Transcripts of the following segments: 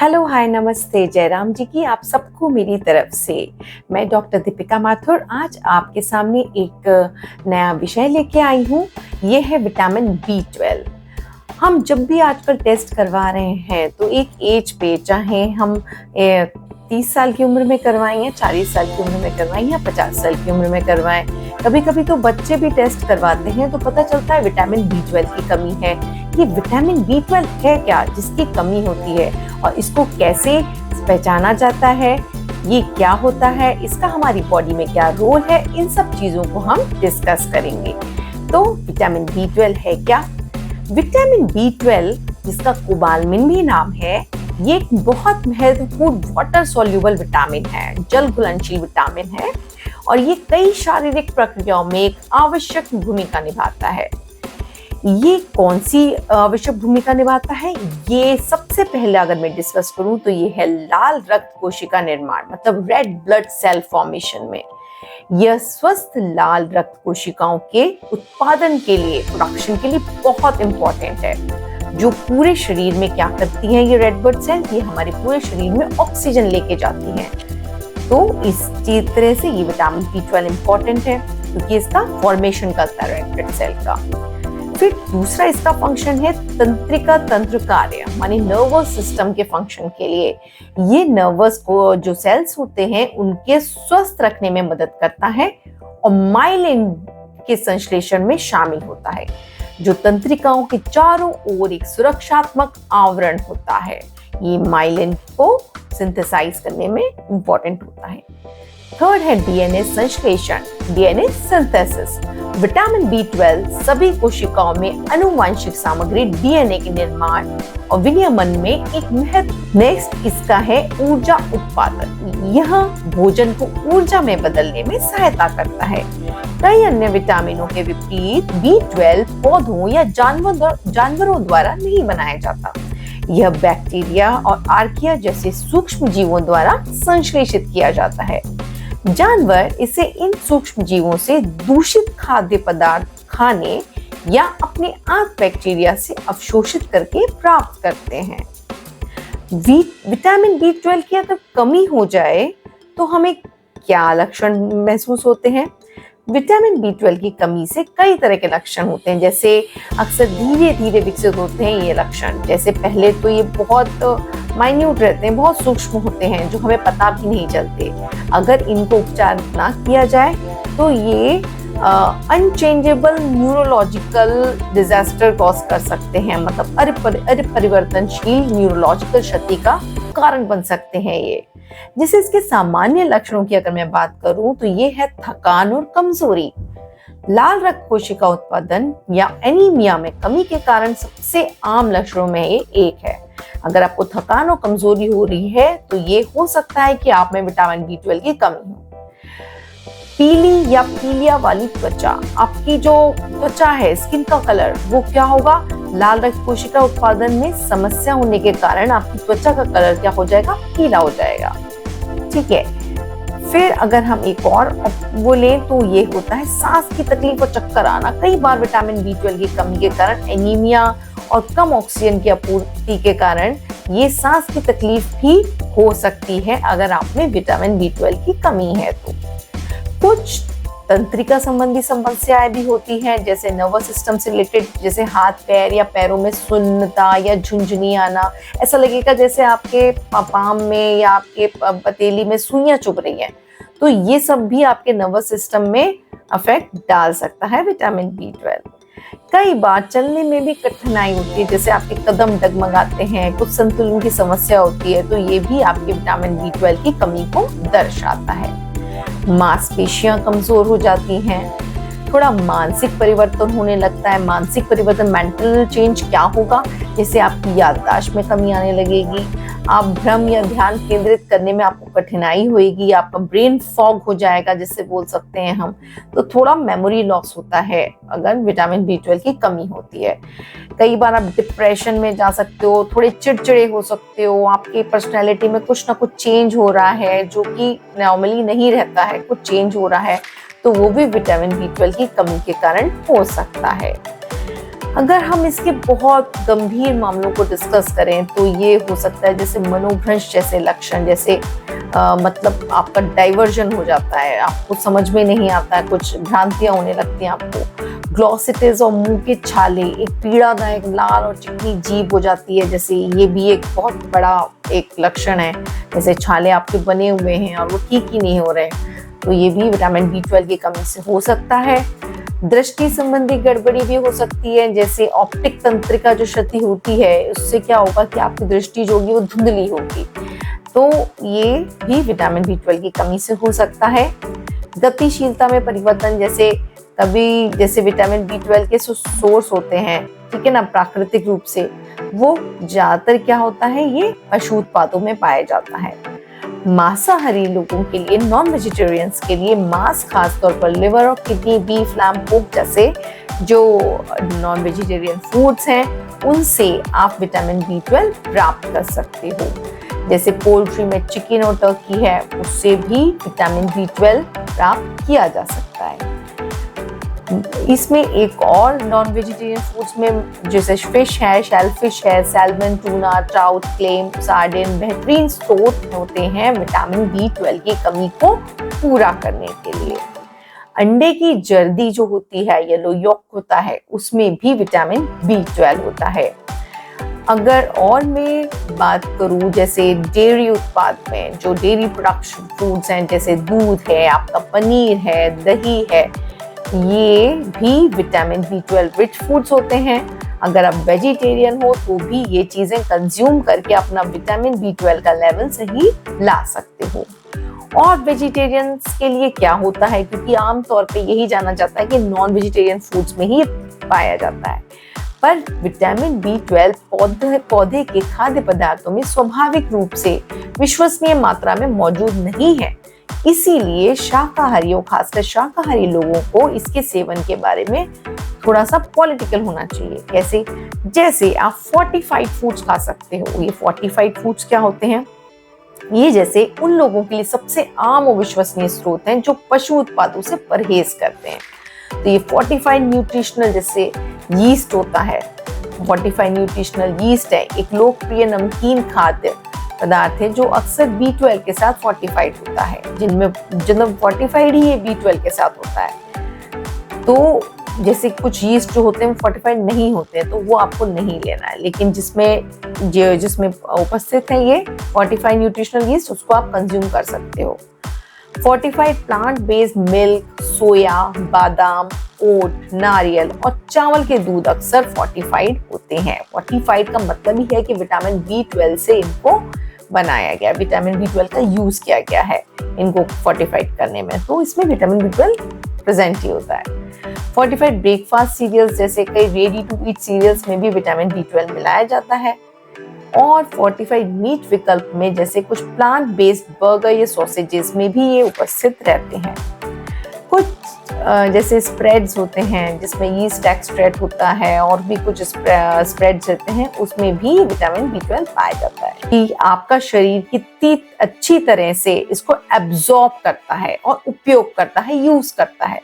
Hello hi नमस्ते जयराम जी की आप सबको मेरी तरफ से। मैं डॉक्टर दीपिका माथुर आज आपके सामने एक नया विषय लेके आई हूँ। ये है विटामिन B12। हम जब भी आजकल टेस्ट करवा रहे हैं तो एक एज पे, चाहे हम 30 साल की उम्र में करवाएं या 40 साल की उम्र में करवाएं या 50 साल की उम्र में करवाएं, कभी कभी तो बच्चे भी टेस्ट करवाते हैं तो पता चलता है विटामिन B12 की कमी है। ये विटामिन B12 है क्या जिसकी कमी होती है और इसको कैसे पहचाना जाता है, ये क्या होता है, इसका हमारी बॉडी में क्या रोल है, इन सब चीजों को हम डिस्कस करेंगे। तो विटामिन B12 है क्या? विटामिन B12 जिसका कोबालमिन भी नाम है, ये एक बहुत महत्वपूर्ण वाटर सॉल्युबल विटामिन है, जल घुलनशील विटामिन है और ये कई शारीरिक प्रक्रियाओं में एक आवश्यक भूमिका निभाता है। ये कौन सी आवश्यक भूमिका निभाता है? ये सबसे पहले अगर मैं डिस्कस करूं तो ये है लाल रक्त कोशिका निर्माण, मतलब रेड ब्लड सेल फॉर्मेशन में। यह स्वस्थ लाल रक्त कोशिकाओं के उत्पादन के लिए, प्रोडक्शन के लिए बहुत इंपॉर्टेंट है। जो पूरे शरीर में क्या करती हैं ये रेड ब्लड सेल? ये हमारे पूरे शरीर में ऑक्सीजन लेके जाती हैं। तो इस तरह से ये विटामिन B12 इंपॉर्टेंट है क्योंकि इसका फॉर्मेशन करता है रेड ब्लड सेल का। फिर दूसरा इसका फंक्शन है तंत्रिका तंत्र कार्य, मानी नर्वस सिस्टम के फंक्शन के लिए। ये नर्वस को जो सेल्स होते हैं उनके स्वस्थ रखने में मदद करता है और माइलिन के संश्लेषण में शामिल होता है, जो तंत्रिकाओं के चारों ओर एक सुरक्षात्मक आवरण होता है। ये माइलिन को सिंथेसाइज करने में इंपॉर्टेंट होता है। थर्ड है डीएनए संश्लेषण, डीएनए सिंथेसिस। विटामिन B12 सभी कोशिकाओं में आनुवंशिक सामग्री डीएनए के निर्माण और विनियमन में एक महत्व। नेक्स्ट इसका है ऊर्जा उत्पादन। यह भोजन को ऊर्जा में बदलने में सहायता करता है। कई अन्य विटामिनों के विपरीत B12 पौधों या जानवरों द्वारा नहीं बनाया जाता। यह बैक्टीरिया और आर्किया जैसे सूक्ष्म जीवों द्वारा संश्लेषित किया जाता है। जानवर इसे इन सूक्ष्म जीवों से दूषित खाद्य पदार्थ खाने या अपने आंत बैक्टीरिया से अवशोषित करके प्राप्त करते हैं। विटामिन B12 की अगर कमी हो जाए तो हमें क्या लक्षण महसूस होते हैं? विटामिन B12 की कमी से कई तरह के लक्षण होते हैं, जैसे अक्सर धीरे धीरे विकसित होते हैं ये लक्षण। जैसे पहले तो ये बहुत माइन्यूट रहते हैं, बहुत सूक्ष्म होते हैं, जो हमें पता भी नहीं चलते। अगर इनको उपचार ना किया जाए तो ये अनचेंजेबल न्यूरोलॉजिकल डिजास्टर कॉज कर सकते हैं, मतलब अपरिवर्तनशील न्यूरोलॉजिकल क्षति का कारण बन सकते हैं ये। जैसे इसके सामान्य लक्षणों की अगर मैं बात करूं तो ये है थकान और कमजोरी। लाल रक्त कोशिका उत्पादन या एनीमिया में कमी के कारण सबसे आम लक्षणों में ये एक है। अगर आपको थकान और कमजोरी हो रही है तो ये हो सकता है कि आप में विटामिन B12 की कमी हो। पीली या पीलिया वाली त्वचा, आपकी जो त्वचा है, स्किन का कलर, वो क्या होगा? लाल रक्त कोशिका उत्पादन में समस्या होने के कारण आपकी त्वचा का कलर क्या हो जाएगा? पीला हो जाएगा। ठीक है। फिर अगर हम एक और वो लें तो ये होता है सांस की तकलीफ और चक्कर आना। कई बार विटामिन B12 की कमी के कारण एनीमिया और कम ऑक्सीजन की आपूर्ति के कारण ये सांस की तकलीफ भी हो सकती है अगर आप में विटामिन B12 की कमी है तो। कुछ तंत्रिका संबंधी समस्याएं भी होती हैं, जैसे नर्वस सिस्टम से रिलेटेड, जैसे हाथ पैर या पैरों में सुन्नता या झुंझुनी आना। ऐसा लगेगा जैसे आपके पाम में या आपके पतेली में सुइयां चुभ रही हैं। तो ये सब भी आपके नर्वस सिस्टम में अफेक्ट डाल सकता है विटामिन B12। कई बार चलने में भी कठिनाई होती है, जैसे आपके कदम डगमगाते हैं, कुछ संतुलन की समस्या होती है, तो ये भी आपके विटामिन B12 की कमी को दर्शाता है। मांसपेशियां कमजोर हो जाती हैं, थोड़ा मानसिक परिवर्तन होने लगता है। मानसिक परिवर्तन, मेंटल चेंज क्या होगा? जैसे आपकी याददाश्त में कमी आने लगेगी, आप भ्रम या ध्यान केंद्रित करने में आपको कठिनाई होगी, आपका ब्रेन फॉग हो जाएगा जिससे बोल सकते हैं हम। तो थोड़ा मेमोरी लॉस होता है अगर विटामिन B12 की कमी होती है। कई बार आप डिप्रेशन में जा सकते हो, थोड़े चिड़चिड़े हो सकते हो, आपकी पर्सनैलिटी में कुछ ना कुछ चेंज हो रहा है जो कि नॉर्मली नहीं रहता है, कुछ चेंज हो रहा है, तो वो भी विटामिन B12 की कमी के कारण हो सकता है। अगर हम इसके बहुत गंभीर मामलों को डिस्कस करें तो ये हो सकता है जैसे मनोभ्रंश जैसे लक्षण, जैसे मतलब आपका डाइवर्जन हो जाता है, आपको समझ में नहीं आता है, कुछ भ्रांतियां होने लगती हैं आपको। ग्लॉसिटिस और मुंह के छाले, एक पीड़ादायक लाल और चिकनी जीभ हो जाती है, जैसे ये भी एक बहुत बड़ा एक लक्षण है। जैसे छाले आपके बने हुए हैं और वो ठीक ही नहीं हो रहे, तो ये भी विटामिन B12 की कमी से हो सकता है। दृष्टि संबंधी गड़बड़ी भी हो सकती है, जैसे ऑप्टिक तंत्रिका जो क्षति होती है उससे क्या होगा कि आपकी दृष्टि जो होगी वो धुंधली होगी, तो ये भी विटामिन B12 की कमी से हो सकता है। गतिशीलता में परिवर्तन, जैसे कभी जैसे विटामिन B12 के सोर्स होते हैं, ठीक है ना, प्राकृतिक रूप से, वो ज्यादातर क्या होता है, ये पशु उत्पादों में पाया जाता है। मांसाहारी लोगों के लिए, नॉन वेजिटेरियंस के लिए मांस, खासतौर पर लिवर और किडनी, बीफ, लैम्ब, पोर्क जैसे जो नॉन वेजिटेरियन फूड्स हैं, उनसे आप विटामिन B12 प्राप्त कर सकते हो। जैसे पोल्ट्री में चिकन और टर्की है, उससे भी विटामिन B12 प्राप्त किया जा सकता है। इसमें एक और नॉन वेजिटेरियन फूड्स में जैसे फिश है, शेलफिश है, salmon, tuna, trout, claim, sardine बेहतरीन स्रोत होते हैं विटामिन B12 की कमी को पूरा करने के लिए। अंडे की जर्दी जो होती है, येलो यॉक होता है, उसमें भी विटामिन B12 होता है। अगर और मैं बात करूं जैसे डेयरी उत्पाद में, जो डेयरी प्रोडक्शन फूड्स हैं, जैसे दूध है, आपका पनीर है, दही है, ये भी विटामिन B12 रिच फूड्स होते हैं। अगर आप वेजिटेरियन हो तो भी ये चीजें कंज्यूम करके अपना विटामिन B12 का लेवल सही ला सकते हो। और वेजिटेरियंस के लिए क्या होता है, क्योंकि आमतौर पे यही जाना जाता है कि नॉन वेजिटेरियन फूड्स में ही पाया जाता है, पर विटामिन B12 पौधे के खाद्य पदार्थों में स्वाभाविक रूप से विश्वसनीय मात्रा में मौजूद नहीं है। इसीलिए शाकाहारियों, खासकर शाकाहारी लोगों को इसके सेवन के बारे में थोड़ा सा पॉलिटिकल होना चाहिए। कैसे? जैसे आप फोर्टिफाइड फूड्स खा सकते हो। ये फोर्टिफाइड फूड्स क्या होते हैं? ये जैसे उन लोगों के लिए सबसे आम और विश्वसनीय स्रोत हैं जो पशु उत्पादों से परहेज करते हैं। तो ये फोर्टिफाइड न्यूट्रिशनल, जैसे यीस्ट होता है, फोर्टिफाइड न्यूट्रिशनल यीस्ट है, एक लोकप्रिय नमकीन खाद्य पदार्थ है जो अक्सर B12 के साथ फोर्टिफाइड होता है, जिनमें फोर्टिफाइड ही ये B12 के साथ होता है। तो जैसे कुछ यीस्ट जो होते हैं फोर्टिफाइड नहीं होते हैं, तो वो आपको नहीं लेना है, लेकिन जिसमें उपस्थित है ये फोर्टिफाइड न्यूट्रिशनल यीस्ट, उसको आप कंज्यूम कर सकते हो। फोर्टिफाइड प्लांट बेस्ड मिल्क, सोया, बादाम, ओट, नारियल और चावल के दूध अक्सर फोर्टिफाइड होते हैं। फोर्टिफाइड का मतलब ही है कि विटामिन B12 से इनको बनाया गया, विटामिन B12 का यूज किया गया है इनको फोर्टिफाइड करने में, तो इसमें विटामिन B12 प्रेजेंट ही होता है। फोर्टिफाइड ब्रेकफास्ट सीरियल्स, जैसे कई रेडी टू ईट सीरियल्स में भी विटामिन B12 मिलाया जाता है। और फोर्टिफाइड मीट विकल्प में जैसे कुछ प्लांट बेस्ड बर्गर या सॉसेजेस में भी ये उपस्थित रहते हैं। कुछ जैसे स्प्रेड्स होते हैं जिसमें यीस्ट एक्सट्रैक्ट होता है और भी कुछ स्प्रेड्स रहते हैं, उसमें भी विटामिन B12 पाया जाता है। कि आपका शरीर कितनी अच्छी तरह से इसको एब्जॉर्ब करता है और उपयोग करता है, यूज करता है,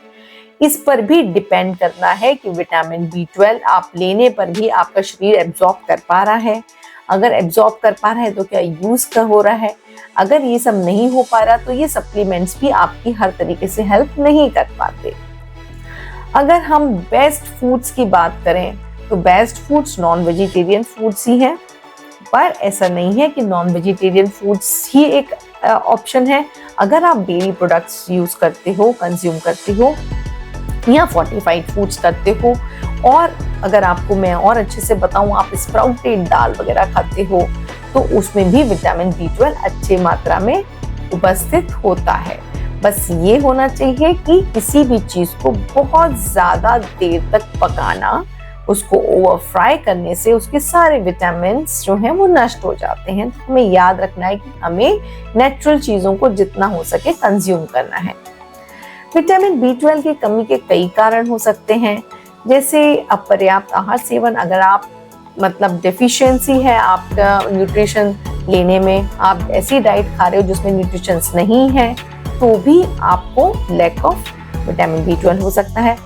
इस पर भी डिपेंड करना है कि विटामिन B12 आप लेने पर भी आपका शरीर एब्जॉर्ब कर पा रहा है। अगर एब्जॉर्ब कर पा रहा है तो क्या यूज का हो रहा है। अगर ये सब नहीं हो पा रहा तो ये सप्लीमेंट्स भी आपकी हर तरीके से हेल्प नहीं कर पाते। अगर हम बेस्ट फूड्स की बात करें तो best foods non vegetarian foods ही हैं, पर ऐसा नहीं है कि नॉन वेजिटेरियन फूड्स ही एक ऑप्शन है। अगर आप डेयरी प्रोडक्ट्स यूज करते हो, कंज्यूम करते हो या फोर्टिफाइड फूड्स करते हो, और अगर आपको मैं और अच्छे से बताऊं, आप स्प्राउटेड दाल वगैरह खाते हो, तो उसमें भी विटामिन B12 अच्छी मात्रा में उपस्थित होता है। बस ये होना चाहिए कि किसी भी चीज को बहुत ज्यादा देर तक पकाना, उसको ओवर फ्राई करने से उसके सारे विटामिन जो हैं वो नष्ट हो जाते हैं। तो हमें याद रखना है कि हमें नेचुरल चीजों को जितना हो सके कंज्यूम करना है। विटामिन B12 की कमी के कई कारण हो सकते हैं, जैसे अपर्याप्त आहार सेवन। अगर आप मतलब डेफिशिएंसी है आपका न्यूट्रिशन लेने में, आप ऐसी डाइट खा रहे हो जिसमें न्यूट्रिशंस नहीं है, तो भी आपको लैक ऑफ विटामिन B12 हो सकता है।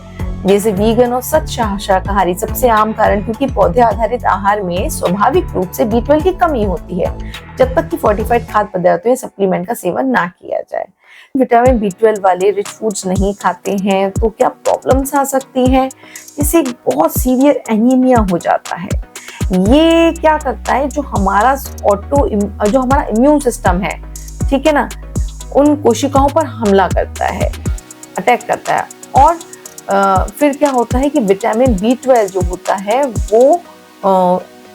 जैसे वीगन और सच शाकाहारी सबसे आम कारण, क्योंकि पौधे आधारित आहार में स्वाभाविक रूप से B12 की कमी होती है, जब तक कि फोर्टिफाइड खाद्य पदार्थों या सप्लीमेंट का सेवन ना किया जाए। विटामिन B12 वाले रिच फूड्स नहीं खाते हैं तो क्या प्रॉब्लम्स आ सकती हैं, जिससे बहुत सीवियर एनीमिया हो जाता है। ये क्या करता है, जो हमारा इम्यून सिस्टम है, ठीक है ना, उन कोशिकाओं पर हमला करता है, अटैक करता है, और फिर क्या होता है कि विटामिन B12 जो होता है वो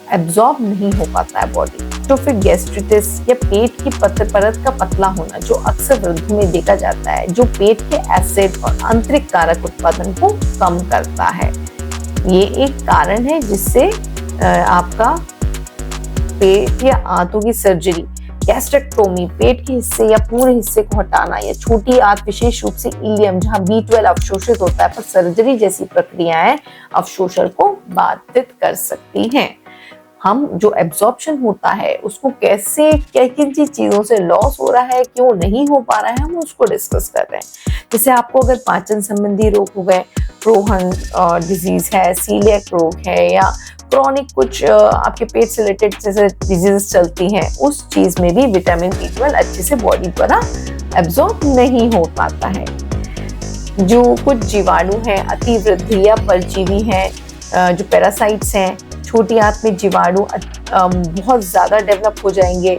एब्जॉर्ब नहीं हो पाता है बॉडी। तो फिर गैस्ट्रिटिस या पेट की परत का पतला होना, जो अक्सर वृद्धि में देखा जाता है, जो पेट के एसिड और आंतरिक कारक उत्पादन को कम करता है। ये एक कारण है जिससे आपका पेट या आंतों की सर्जरी, गैस्ट्रेक्टोमी, पेट के हिस्से या पूरे हिस्से को हटाना, या छोटी आंत विशेष रूप से इलियम जहां B12 अवशोषित होता है, पर सर्जरी जैसी प्रक्रियाएं अवशोषण को बाधित कर सकती हैं। हम जो एब्जॉर्प्शन होता है उसको कैसे, किन चीजों से लॉस हो रहा है, क्यों नहीं हो पा रहा है, हम उसको डिस्कस कर रहे हैं। जैसे आपको अगर पाचन संबंधी रोग हो गए, क्रोहन डिजीज है, सीलियक रोग है, या क्रॉनिक कुछ आपके पेट से रिलेटेड जैसे डिजीजेस चलती हैं, उस चीज में भी विटामिन B12 अच्छे से बॉडी द्वारा एब्जॉर्ब नहीं हो पाता है। जो कुछ जीवाणु हैं, अतिवृद्धि या परजीवी हैं, जो पैरासाइट्स हैं, छोटी आंत में जीवाणु बहुत ज्यादा डेवलप हो जाएंगे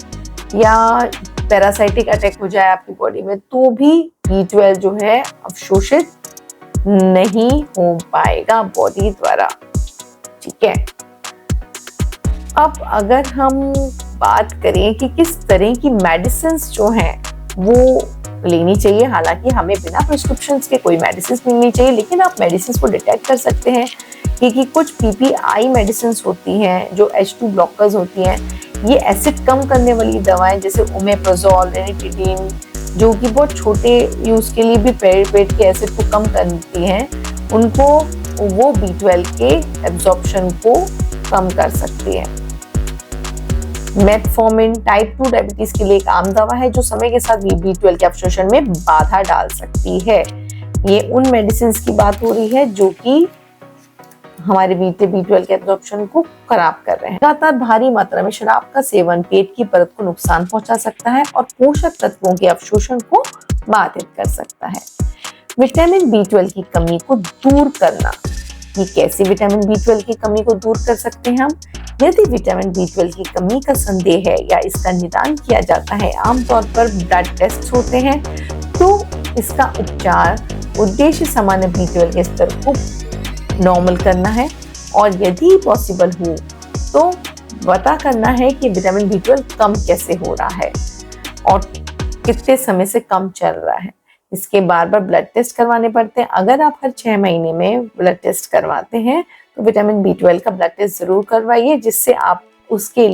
या पैरासाइटिक अटैक हो जाए आपकी बॉडी में, तो भी B12 जो है अवशोषित नहीं हो पाएगा बॉडी द्वारा, ठीक है। अब अगर हम बात करें कि किस तरह की मेडिसिन्स जो हैं वो लेनी चाहिए, हालांकि हमें बिना प्रिस्क्रिप्शंस के कोई मेडिसिन नहीं लेनी चाहिए, लेकिन आप मेडिसिन को डिटेक्ट कर सकते हैं कि कुछ PPI मेडिसिन होती हैं जो H2 ब्लॉकर्स होती हैं। ये एसिड कम करने वाली दवाएं जैसे ओमेप्राजोल, रेनिटिडीन, जो कि बहुत छोटे यूज के लिए भी पेट के एसिड को कम करती हैं, उनको वो B12 के एब्जॉर्प्शन को कम कर सकती है। मेटफॉर्मिन टाइप 2 डायबिटीज के लिए एक आम दवा है जो समय के साथ B12 के अवशोषण में बाधा डाल सकती है। ये उन मेडिसिन की बात हो रही है जो कि हमारे B12 के एब्जॉर्प्शन को खराब कर रहे हैं। लगातार भारी मात्रा में शराब का सेवन पेट की परत को नुकसान पहुंचा सकता है और पोषक तत्वों के अवशोषण को बाधित कर सकता है। विटामिन B12 की कमी को दूर करना, ये कैसे विटामिन B12 की कमी को दूर कर सकते हैं हम? यदि विटामिन B12 की कमी का संदेह है या इसका निदान किया जाता है, आमतौर पर ब्लड टेस्ट होते हैं, तो इसका उपचार उद्देश्य सामान्य B12 के स्तर को नॉर्मल करना है, और यदि पॉसिबल हो तो पता करना है कि विटामिन B12 कम कैसे हो रहा है और कितने समय से कम चल रहा है। इसके बार बार ब्लड टेस्ट करवाने पड़ते हैं। अगर आप हर 6 महीने में ब्लड टेस्ट करवाते हैं तो विटामिन B12 का ब्लड टेस्ट जरूर करवाइए, जिससे आप उसके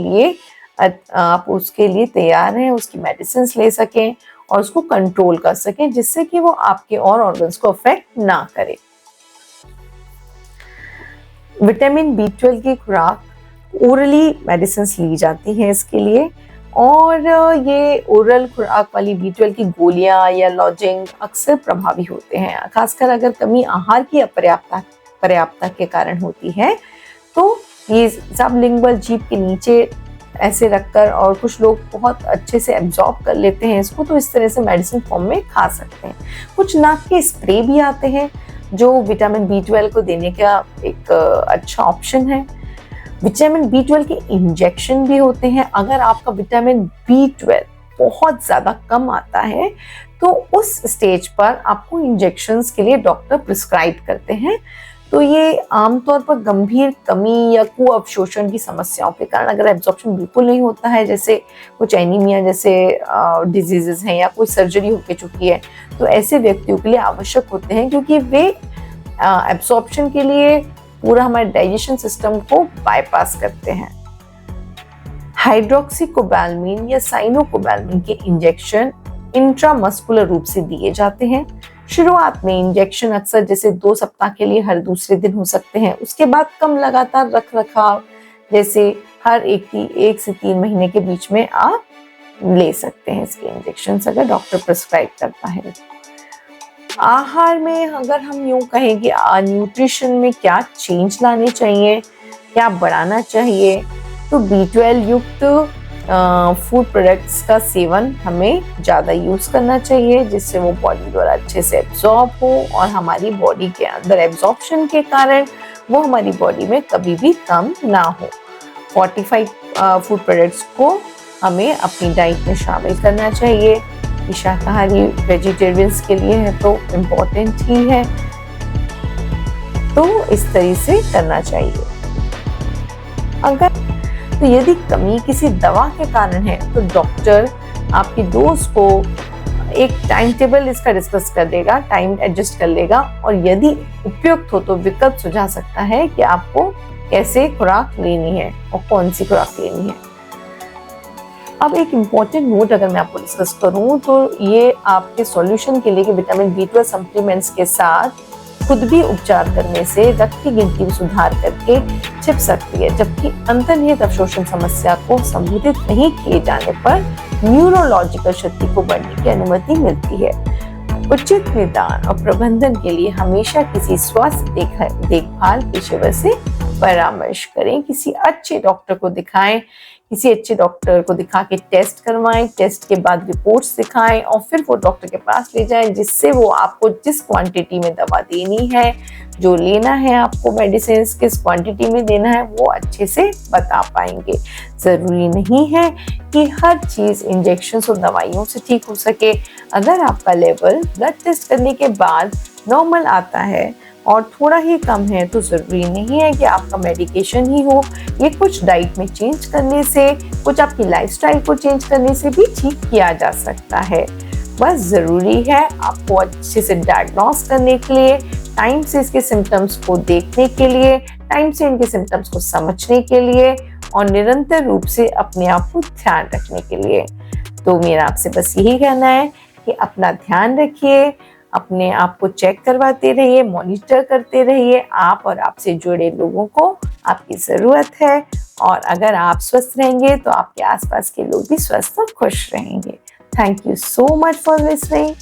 लिए तैयार हैं, उसकी मेडिसिन ले सकें और उसको कंट्रोल कर सकें, जिससे कि वो आपके और ऑर्गन्स को अफेक्ट ना करे। विटामिन B12 की खुराक ओरली मेडिसिन ली जाती हैं इसके लिए, और ये ओरल खुराक वाली B12 की गोलियां या लॉजिंग अक्सर प्रभावी होते हैं, खासकर अगर कमी आहार की अपर्याप्तता के कारण होती है। तो ये सबलिंगुअल जीभ के नीचे ऐसे रखकर, और कुछ लोग बहुत अच्छे से एब्जॉर्ब कर लेते हैं इसको, तो इस तरह से मेडिसिन फॉर्म में खा सकते हैं। कुछ नाक के स्प्रे भी आते हैं जो विटामिन B12 को देने का एक अच्छा ऑप्शन है। विटामिन B12 के इंजेक्शन भी होते हैं। अगर आपका विटामिन B12 बहुत ज़्यादा कम आता है तो उस स्टेज पर आपको इंजेक्शंस के लिए डॉक्टर प्रिस्क्राइब करते हैं। तो ये आमतौर पर गंभीर कमी या कुअवशोषण की समस्याओं के कारण, अगर एब्जॉर्प्शन बिल्कुल नहीं होता है, जैसे कुछ एनीमिया जैसे डिजीजेस हैं या कोई सर्जरी होके चुकी है, तो ऐसे व्यक्तियों के लिए आवश्यक होते हैं, क्योंकि वे एब्जॉर्प्शन के लिए पूरा हमारे डाइजेशन सिस्टम को बाईपास करते हैं। हाइड्रोक्सीकोबैलमिन या साइनोकोबैलमिन के इंजेक्शन इंट्रामस्कुलर रूप से दिए जाते हैं। शुरुआत में इंजेक्शन अक्सर जैसे 2 सप्ताह के लिए हर दूसरे दिन हो सकते हैं। उसके बाद कम लगातार रख रखाव जैसे हर 1 से 3 महीने के बीच में आप ले सकते हैं इसके इंजेक्शन, अगर डॉक्टर प्रिस्क्राइब करता है। आहार में अगर हम यूँ कहें कि न्यूट्रिशन में क्या चेंज लाने चाहिए, क्या बढ़ाना चाहिए, तो B12 युक्त फूड प्रोडक्ट्स का सेवन हमें ज़्यादा यूज़ करना चाहिए, जिससे वो बॉडी द्वारा अच्छे से एब्जॉर्ब हो और हमारी बॉडी के अंदर एब्जॉर्प्शन के कारण वो हमारी बॉडी में कभी भी कम ना हो। फोर्टिफाइड फूड प्रोडक्ट्स को हमें अपनी डाइट में शामिल करना चाहिए। ये शाकाहारी वेजिटेरियंस के लिए है तो इम्पोर्टेंट ही है, तो इस तरह से करना चाहिए। अगर तो यदि कमी किसी दवा के कारण है तो डॉक्टर आपकी डोज को एक टाइम टेबल इसका डिस्कस कर देगा, टाइम एडजस्ट कर लेगा और यदि उपयुक्त हो तो विकल्प सुझा सकता है कि आपको कैसे खुराक लेनी है और कौन सी खुराक लेनी है। अब एक इम्पॉर्टेंट नोट अगर मैं आपको डिस्कस करूं तो ये आपके सॉल्यूशन के लिए कि विटामिन B12 सप्लीमेंट्स के साथ खुद भी उपचार करने से रक्त की गिनती में सुधार करके छिप सकती है, जबकि अंतर्निहित अवशोषण समस्या को संबोधित नहीं किए जाने पर न्यूरोलॉजिकल क्षति को बढ़ने की अनुमति मिलती है। उचित निदान और प्रबंधन के लिए हमेशा किसी स्वास्थ्य देखभाल पेशेवर से परामर्श करें, किसी अच्छे डॉक्टर को दिखाएं, किसी अच्छे डॉक्टर को दिखा के टेस्ट करवाएं, टेस्ट के बाद रिपोर्ट्स दिखाएं और फिर वो डॉक्टर के पास ले जाएं, जिससे वो आपको जिस क्वांटिटी में दवा देनी है, जो लेना है आपको मेडिसिन किस क्वांटिटी में देना है, वो अच्छे से बता पाएंगे। ज़रूरी नहीं है कि हर चीज़ इंजेक्शन और दवाइयों से ठीक हो सके। अगर आपका लेवल ब्लड टेस्ट करने के बाद नॉर्मल आता है और थोड़ा ही कम है तो ज़रूरी नहीं है कि आपका मेडिकेशन ही हो। ये कुछ डाइट में चेंज करने से, कुछ आपकी लाइफस्टाइल को चेंज करने से भी ठीक किया जा सकता है। बस ज़रूरी है आपको अच्छे से डायग्नोस करने के लिए, टाइम से इसके सिम्टम्स को देखने के लिए, टाइम से इनके सिम्टम्स को समझने के लिए और निरंतर रूप से अपने आप को ध्यान रखने के लिए। तो मेरा आपसे बस यही कहना है कि अपना ध्यान रखिए, अपने आप को चेक करवाते रहिए, मॉनिटर करते रहिए। आप और आपसे जुड़े लोगों को आपकी ज़रूरत है और अगर आप स्वस्थ रहेंगे तो आपके आसपास के लोग भी स्वस्थ और खुश रहेंगे। Thank you so much for listening.